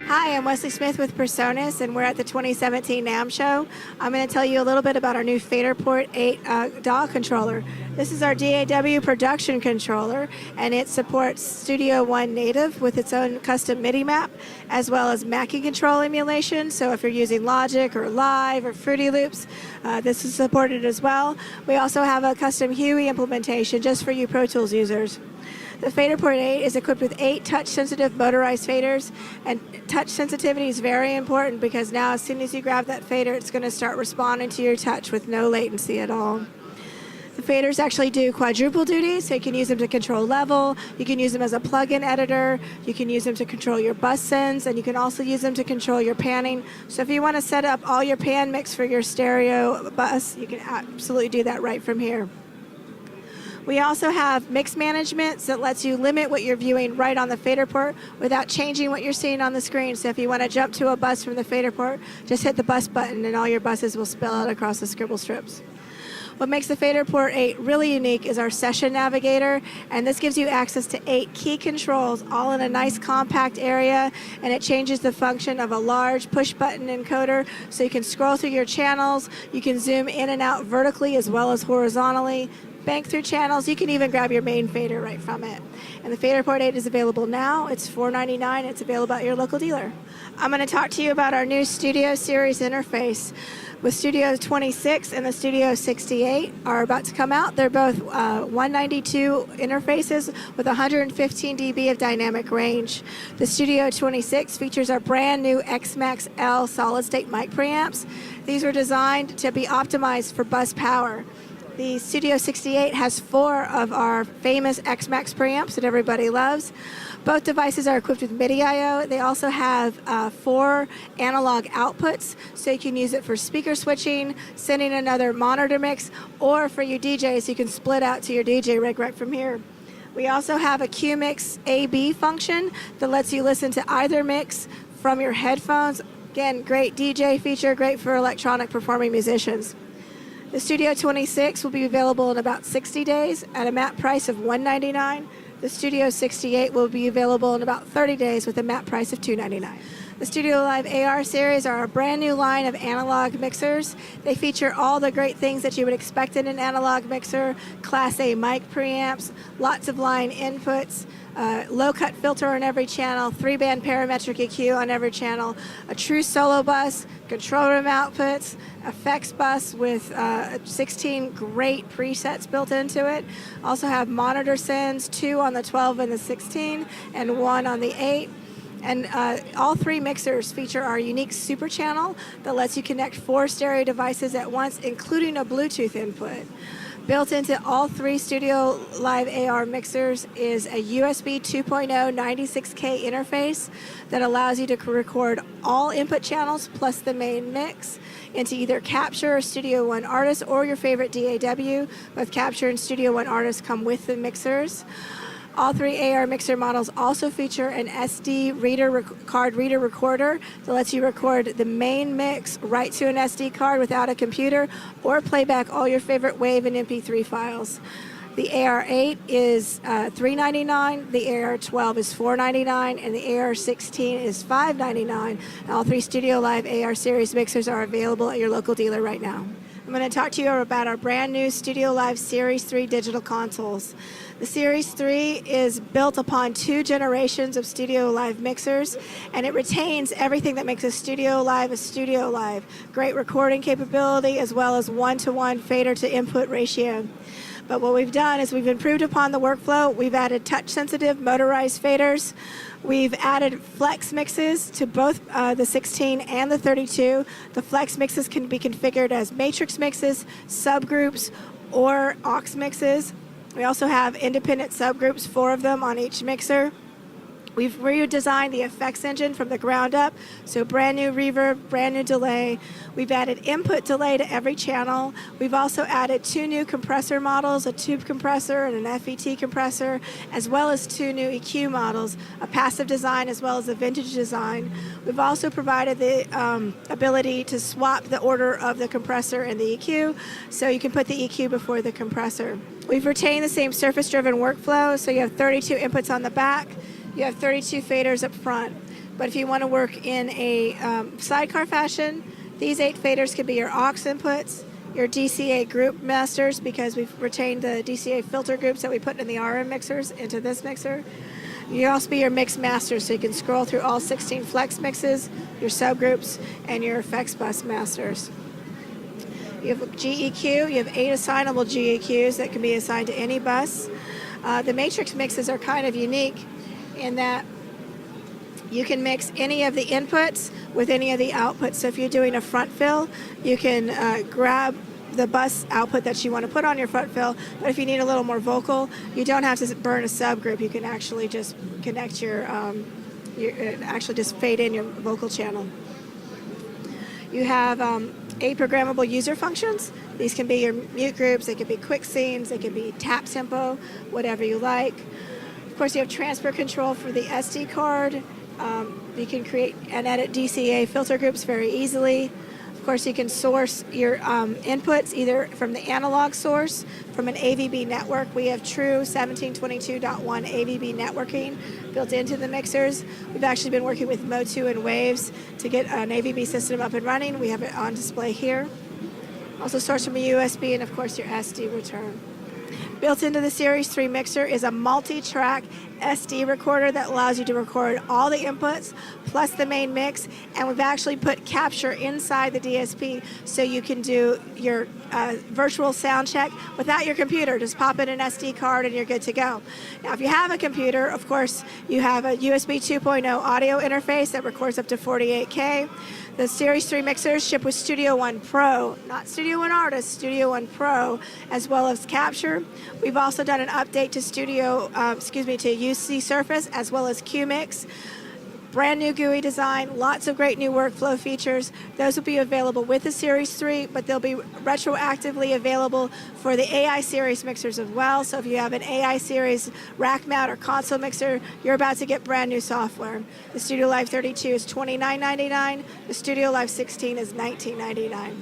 Hi, I'm Wesley Smith with Presonus, and we're at the 2017 Namm show. I'm going to tell you a little bit about our new FaderPort 8 DAW controller. This is our DAW production controller, and it supports Studio One native with its own custom MIDI map, as well as Mackie control emulation. So if you're using Logic or Live or Fruity Loops, this is supported as well. We also have a custom Huey implementation just for you Pro Tools users. The FaderPort 8 is equipped with 8 touch-sensitive motorized faders, and touch sensitivity is very important because now as soon as you grab that fader, it's going to start responding to your touch with no latency at all. The faders actually do quadruple duty, so you can use them to control level, you can use them as a plug-in editor, you can use them to control your bus sends, and you can also use them to control your panning. So if you want to set up all your pan mix for your stereo bus, you can absolutely do that right from here. We also have mix management that lets you limit what you're viewing right on the fader port without changing what you're seeing on the screen. So if you want to jump to a bus from the fader port, just hit the bus button and all your buses will spill out across the scribble strips. What makes the FaderPort 8 really unique is our session navigator, and this gives you access to 8 key controls all in a nice compact area, and it changes the function of a large push button encoder so you can scroll through your channels, you can zoom in and out vertically as well as horizontally, bank through channels. You can even grab your main fader right from it. And the FaderPort 8 is available now. It's $4.99. It's available at your local dealer. I'm going to talk to you about our new Studio Series interface. With Studio 26 and the Studio 68 are about to come out. They're both 192 interfaces with 115 dB of dynamic range. The Studio 26 features our brand new X-Max L solid-state mic preamps. These were designed to be optimized for bus power. The Studio 68 has 4 of our famous X-Max preamps that everybody loves. Both devices are equipped with MIDI I/O. They also have 4 analog outputs, so you can use it for speaker switching, sending another monitor mix, or for you DJs, you can split out to your DJ rig right from here. We also have a Q-Mix A/B function that lets you listen to either mix from your headphones. Again, great DJ feature, great for electronic performing musicians. The Studio 26 will be available in about 60 days at a MAP price of $199. The Studio 68 will be available in about 30 days with a MAP price of $299. The STUDIOLIVE AR series are a brand new line of analog mixers. They feature all the great things that you would expect in an analog mixer: Class A mic preamps, lots of line inputs, low-cut filter on every channel, 3-band parametric EQ on every channel, a true solo bus, control room outputs, effects bus with 16 great presets built into it. Also have monitor sends, 2 on the 12 and the 16, and 1 on the 8. And all 3 mixers feature our unique super channel that lets you connect 4 stereo devices at once, including a Bluetooth input. Built into all 3 STUDIOLIVE AR mixers is a USB 2.0 96K interface that allows you to record all input channels plus the main mix into either Capture or Studio One Artist or your favorite DAW. Both Capture and Studio One Artist come with the mixers. All 3 AR mixer models also feature an SD card reader recorder that lets you record the main mix right to an SD card without a computer, or play back all your favorite WAV and MP3 files. The AR8 is $399, the AR12 is $499, and the AR16 is $599. All 3 STUDIOLIVE AR series mixers are available at your local dealer right now. I'm going to talk to you about our brand new STUDIOLIVE Series 3 digital consoles. The Series 3 is built upon 2 generations of STUDIOLIVE mixers, and it retains everything that makes a STUDIOLIVE. Great recording capability as well as 1-to-1 fader to input ratio. But what we've done is we've improved upon the workflow. We've added touch-sensitive motorized faders. We've added flex mixes to both the 16 and the 32. The flex mixes can be configured as matrix mixes, subgroups, or aux mixes. We also have independent subgroups, 4 of them on each mixer. We've redesigned the effects engine from the ground up, so brand new reverb, brand new delay. We've added input delay to every channel. We've also added 2 new compressor models, a tube compressor and an FET compressor, as well as 2 new EQ models, a passive design as well as a vintage design. We've also provided the ability to swap the order of the compressor and the EQ, so you can put the EQ before the compressor. We've retained the same surface-driven workflow, so you have 32 inputs on the back. You have 32 faders up front. But if you want to work in a sidecar fashion, these 8 faders could be your aux inputs, your DCA group masters, because we've retained the DCA filter groups that we put in the RM mixers into this mixer. You also be your mix masters, so you can scroll through all 16 flex mixes, your subgroups, and your effects bus masters. You have GEQ. You have 8 assignable GEQs that can be assigned to any bus. The matrix mixes are kind of unique in that you can mix any of the inputs with any of the outputs. So if you're doing a front fill, you can grab the bus output that you want to put on your front fill. But if you need a little more vocal, you don't have to burn a subgroup. You can actually just connect actually just fade in your vocal channel. You have 8 programmable user functions. These can be your mute groups, they can be quick scenes, they can be tap tempo, whatever you like. Of course, you have transfer control for the SD card. You can create and edit DCA filter groups very easily. Of course, you can source your inputs either from the analog source, from an AVB network. We have true 1722.1 AVB networking built into the mixers. We've actually been working with Motu and Waves to get an AVB system up and running. We have it on display here. Also sourced from a USB, and of course your SD return. Built into the Series 3 mixer is a multi-track SD recorder that allows you to record all the inputs plus the main mix, and we've actually put capture inside the DSP so you can do your virtual sound check without your computer. Just pop in an SD card and you're good to go. Now if you have a computer, of course you have a USB 2.0 audio interface that records up to 48K. The Series 3 mixers ship with Studio One Pro, not Studio One Artist, Studio One Pro, as well as Capture. We've also done an update to to UC Surface as well as QMix. Brand new GUI design, lots of great new workflow features. Those will be available with the Series 3, but they'll be retroactively available for the AI Series mixers as well. So if you have an AI Series rack mount or console mixer, you're about to get brand new software. The StudioLive 32 is $29.99. The StudioLive 16 is $19.99.